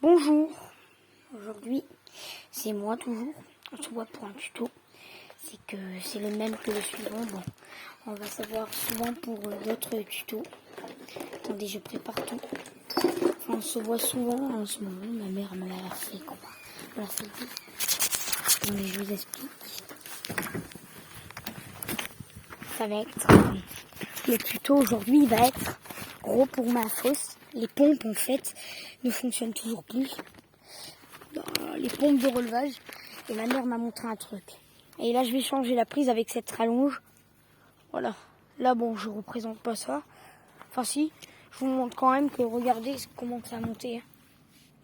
Bonjour, aujourd'hui c'est moi toujours, on se voit pour un tuto, c'est le même que le suivant, bon, on va savoir souvent pour d'autres tutos. Attendez, je prépare tout, enfin, on se voit souvent en ce moment, ma mère me l'a fait quoi, me l'a fait dire. Attendez, je vous explique, ça va être, le tuto aujourd'hui il va être gros pour ma fosse. Les pompes en fait ne fonctionnent toujours plus. Les pompes de relevage. Et ma mère m'a montré un truc. Et là je vais changer la prise avec cette rallonge. Voilà. Là bon je représente pas ça. Enfin si. Je vous montre quand même que regardez comment ça a monté.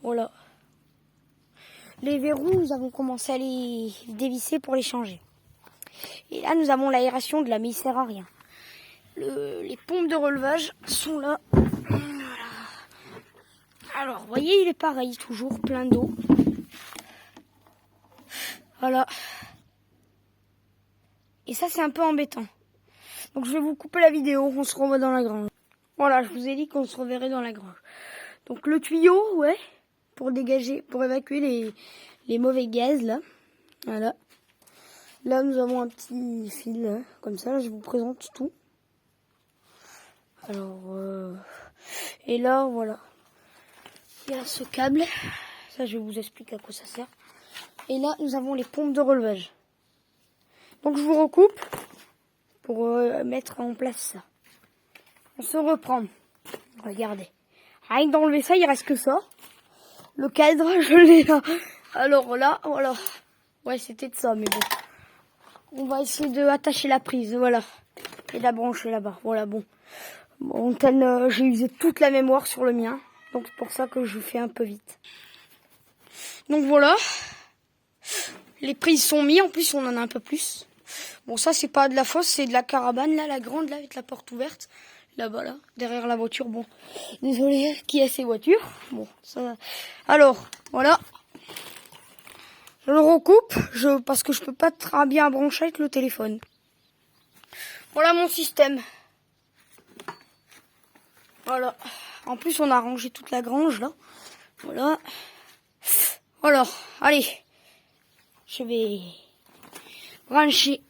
Voilà. Les verrous nous avons commencé à les dévisser pour les changer. Et là nous avons l'aération de là mais il sert à rien. Les pompes de relevage sont là. Alors, vous voyez, il est pareil, toujours plein d'eau. Voilà. Et ça, c'est un peu embêtant. Donc, je vais vous couper la vidéo, on se revoit dans la grange. Voilà, je vous ai dit qu'on se reverrait dans la grange. Donc, le tuyau, ouais, pour dégager, pour évacuer les mauvais gaz, là. Voilà. Là, nous avons un petit fil, là, comme ça, là, je vous présente tout. Alors, et là, voilà. Il y a ce câble, ça je vais vous expliquer à quoi ça sert. Et là nous avons les pompes de relevage. Donc je vous recoupe pour mettre en place ça. On se reprend. Regardez. Rien que d'enlever ça, il reste que ça. Le cadre, je l'ai là. Alors là, voilà. Ouais, c'était de ça, mais bon. On va essayer de attacher la prise, voilà. Et la brancher là-bas, voilà, bon. Bon, j'ai usé toute la mémoire sur le mien. Donc c'est pour ça que je fais un peu vite. Donc voilà. Les prises sont mises. En plus, on en a un peu plus. Bon, ça, c'est pas de la fosse, c'est de la caravane. Là, la grande, là, avec la porte ouverte. Là-bas, là. Derrière la voiture. Bon. Désolé, qui a ces voitures. Bon, ça... Alors, voilà. Je le recoupe. Parce que je peux pas très bien brancher avec le téléphone. Voilà mon système. Voilà. En plus, on a rangé toute la grange, là. Voilà. Alors, allez. Je vais brancher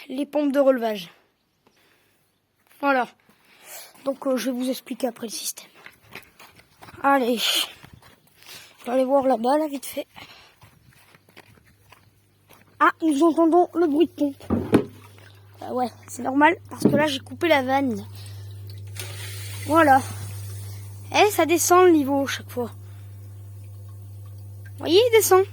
les pompes de relevage. Voilà. Donc, je vais vous expliquer après le système. Allez. Je vais aller voir là-bas, là, vite fait. Ah, nous entendons le bruit de pompe. Ouais, c'est normal, parce que là, j'ai coupé la vanne. Voilà. Eh, ça descend le niveau chaque fois. Vous voyez, il descend.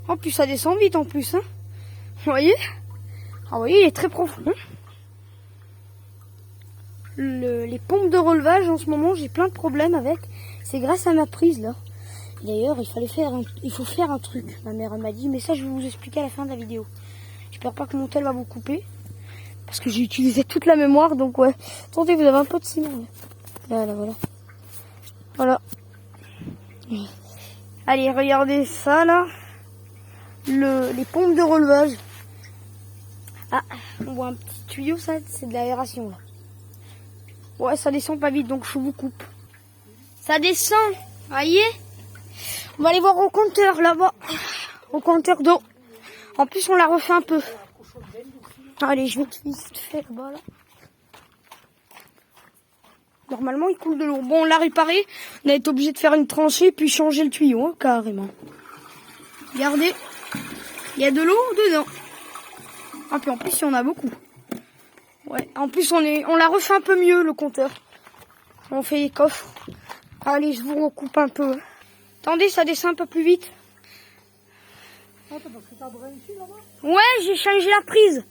En plus, ça descend vite en plus. Hein. Vous voyez? Ah, vous voyez, il est très profond. Les pompes de relevage, en ce moment, j'ai plein de problèmes avec. C'est grâce à ma prise, là. D'ailleurs, il faut faire un truc. Ma mère m'a dit, mais ça, je vais vous expliquer à la fin de la vidéo. J'espère pas que mon tel va vous couper. Parce que j'ai utilisé toute la mémoire, donc ouais. Attendez, vous avez un peu de ciment. Là, voilà. Voilà. Allez, regardez ça, là. Les pompes de relevage. Ah, on voit un petit tuyau, ça, c'est de l'aération, là. Ouais, ça descend pas vite, donc je vous coupe. Ça descend, voyez. On va aller voir au compteur, là-bas. Au compteur d'eau. En plus, on l'a refait un peu. Allez, je vais vite faire là-bas, là. Normalement, il coule de l'eau. Bon, on l'a réparé. On a été obligé de faire une tranchée, puis changer le tuyau, hein, carrément. Regardez. Il y a de l'eau dedans. Ah, puis en plus, il y en a beaucoup. Ouais, en plus, on l'a refait un peu mieux, le compteur. On fait les coffres. Allez, je vous recoupe un peu. Attendez, ça descend un peu plus vite. Ouais, j'ai changé la prise.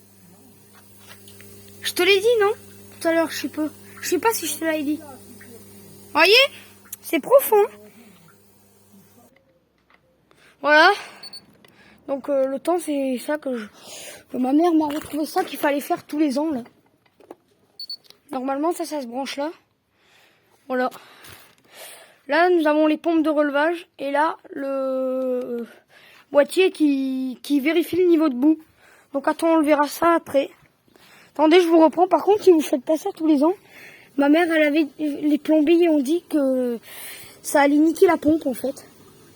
Je te l'ai dit, non? Tout à l'heure, je sais pas si je te l'ai dit. Voyez? C'est profond. Voilà. Donc, le temps, c'est ça que ma mère m'a retrouvé ça qu'il fallait faire tous les ans, là. Normalement, ça se branche là. Voilà. Là, nous avons les pompes de relevage. Et là, le boîtier qui vérifie le niveau de boue. Donc, attends, on le verra ça après. Attendez, je vous reprends. Par contre, si vous faites pas ça tous les ans, ma mère, les plombiers ont dit que ça allait niquer la pompe en fait.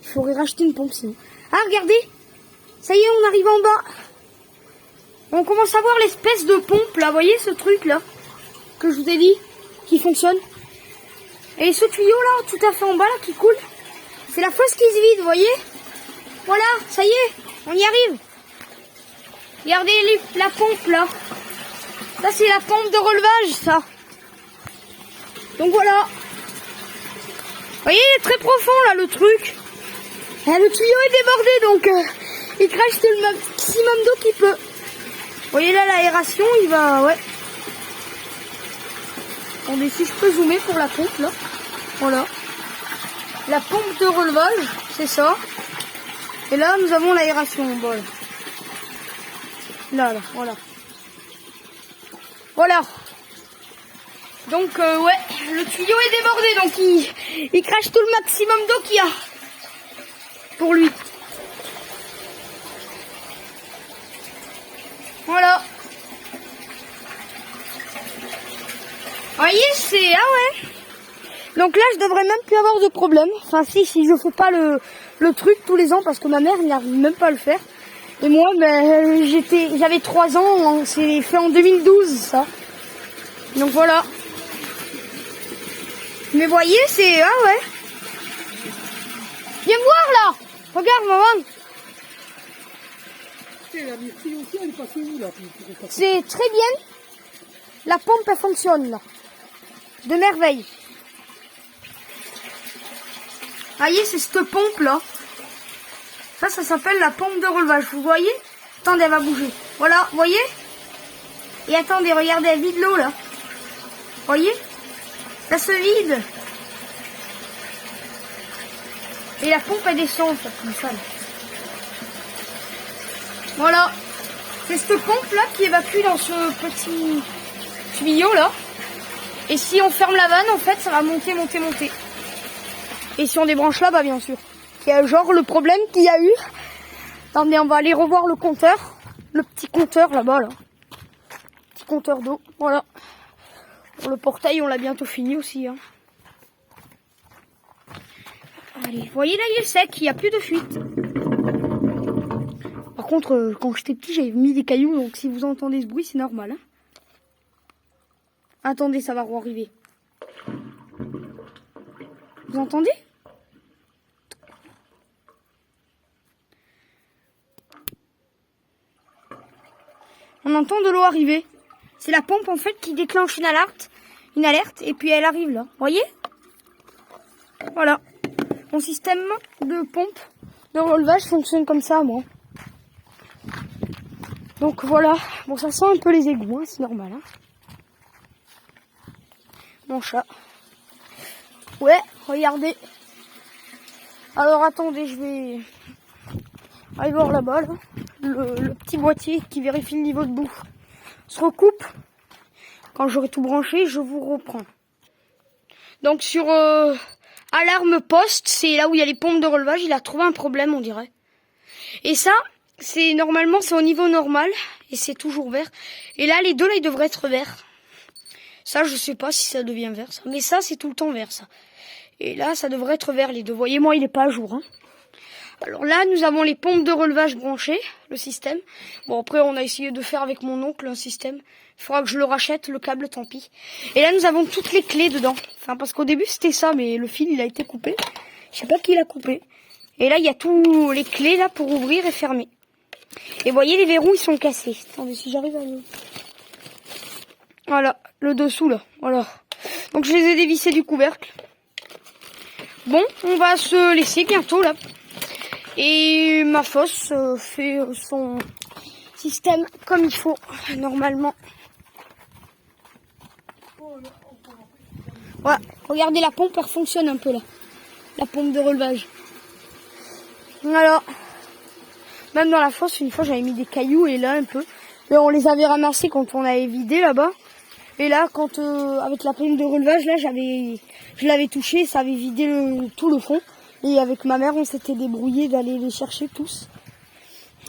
Il faudrait racheter une pompe sinon. Ah, regardez, ça y est, on arrive en bas. On commence à voir l'espèce de pompe là, vous voyez ce truc là que je vous ai dit qui fonctionne. Et ce tuyau là, tout à fait en bas là, qui coule, c'est la fosse qui se vide, vous voyez. Voilà, ça y est, on y arrive. Regardez la pompe là. Ça c'est la pompe de relevage, ça. Donc voilà. Vous voyez, il est très profond là le truc. Et le tuyau est débordé, donc il crache le maximum d'eau qu'il peut. Vous voyez là l'aération, il va, ouais. Attendez, si je peux zoomer pour la pompe là. Voilà. La pompe de relevage, c'est ça. Et là nous avons l'aération. Voilà. Là, voilà. Voilà. Donc ouais, le tuyau est débordé, donc il crache tout le maximum d'eau qu'il y a pour lui. Voilà. Vous voyez, c'est... Ah ouais. Donc là, je devrais même plus avoir de problème. Enfin si je fais pas le truc tous les ans, parce que ma mère n'arrive même pas à le faire. Et moi, ben, j'avais 3 ans, c'est fait en 2012 ça. Donc voilà. Mais voyez, c'est... Ah ouais. Viens me voir là. Regarde maman. C'est très bien. La pompe elle fonctionne là. De merveille. Voyez, c'est cette pompe là. Ça s'appelle la pompe de relevage. Vous voyez? Attendez, elle va bouger. Voilà, vous voyez? Et attendez, regardez, elle vide l'eau là. Voyez? Ça se vide. Et la pompe elle descend, ça comme ça. Voilà. C'est cette pompe là qui évacue dans ce petit tuyau là. Et si on ferme la vanne, en fait, ça va monter, monter, monter. Et si on débranche là, bah bien sûr. Il y a genre le problème qu'il y a eu. Attendez, on va aller revoir le compteur. Le petit compteur là-bas là. Petit compteur d'eau. Voilà. Le portail, on l'a bientôt fini aussi. Hein. Allez, vous voyez là, il est sec, il n'y a plus de fuite. Par contre, quand j'étais petit, j'avais mis des cailloux, donc si vous entendez ce bruit, c'est normal. Hein. Attendez, ça va re-arriver. Vous entendez? On entend de l'eau arriver. C'est la pompe en fait qui déclenche une alerte, et puis elle arrive là. Vous voyez? Voilà. Mon système de pompe de relevage fonctionne comme ça, moi. Donc voilà. Bon, ça sent un peu les égouts, hein, c'est normal. Hein. Mon chat. Ouais, regardez. Alors attendez, je vais aller voir là-bas, là. Le petit boîtier qui vérifie le niveau de boue se recoupe. Quand j'aurai tout branché, je vous reprends. Donc sur alarme poste, c'est là où il y a les pompes de relevage, il a trouvé un problème, on dirait. Et ça, c'est normalement c'est au niveau normal et c'est toujours vert. Et là, les deux là, ils devraient être verts. Ça, je sais pas si ça devient vert, ça. Mais ça, c'est tout le temps vert, ça. Et là, ça devrait être vert, les deux. Voyez, moi, il est pas à jour. Hein. Alors là, nous avons les pompes de relevage branchées, le système. Bon, après, on a essayé de faire avec mon oncle un système. Il faudra que je le rachète, le câble, tant pis. Et là, nous avons toutes les clés dedans. Enfin, parce qu'au début, c'était ça, mais le fil, il a été coupé. Je sais pas qui l'a coupé. Et là, il y a tous les clés, là, pour ouvrir et fermer. Et vous voyez, les verrous, ils sont cassés. Attendez, si j'arrive à... Voilà, le dessous, là. Voilà. Donc, je les ai dévissés du couvercle. Bon, on va se laisser bientôt, là. Et ma fosse fait son système comme il faut, normalement. Ouais, regardez la pompe, elle fonctionne un peu là. La pompe de relevage. Alors, même dans la fosse, une fois j'avais mis des cailloux et là un peu. Et on les avait ramassés quand on avait vidé là-bas. Et là, quand avec la pompe de relevage, là je l'avais touché, ça avait vidé tout le fond. Et avec ma mère, on s'était débrouillé d'aller les chercher tous.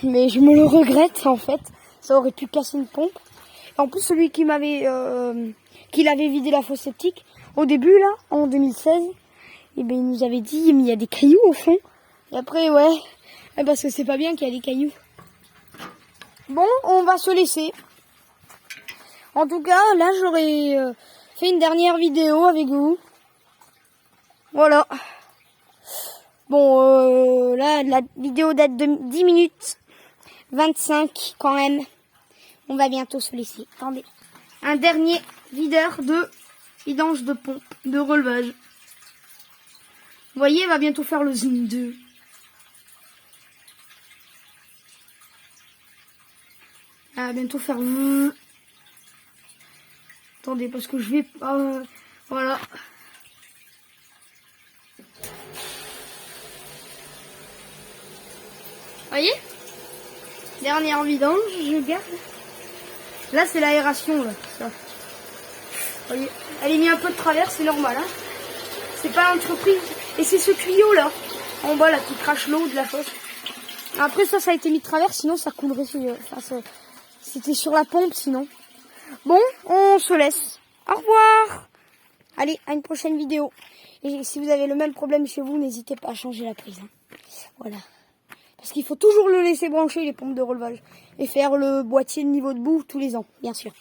Mais je me le regrette en fait. Ça aurait pu casser une pompe. En plus, celui qui l'avait vidé la fosse septique, au début, là, en 2016, eh ben, il nous avait dit, mais il y a des cailloux au fond. Et après, ouais, parce que c'est pas bien qu'il y a des cailloux. Bon, on va se laisser. En tout cas, là, j'aurais fait une dernière vidéo avec vous. Voilà. Bon, là, la vidéo date de 10 minutes 25 quand même. On va bientôt se laisser. Attendez. Un dernier videur de vidange de pompe, de relevage. Vous voyez, elle va bientôt faire le zine 2. Elle va bientôt faire... Attendez, parce que je vais... voilà. Voyez, dernière vidange, je garde. Là, c'est l'aération, là. Ça. Voyez, elle est mis un peu de travers, c'est normal. Hein. C'est pas l'entreprise. Et c'est ce tuyau, là, en bas, là, qui crache l'eau de la fosse. Après, ça a été mis de travers, sinon ça coulerait. C'était sur la pompe, sinon. Bon, on se laisse. Au revoir. Allez, à une prochaine vidéo. Et si vous avez le même problème chez vous, n'hésitez pas à changer la prise. Hein. Voilà. Parce qu'il faut toujours le laisser brancher, les pompes de relevage. Et faire le boîtier de niveau de boue tous les ans, bien sûr.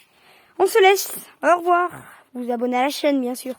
On se laisse. Au revoir. Vous abonnez à la chaîne, bien sûr.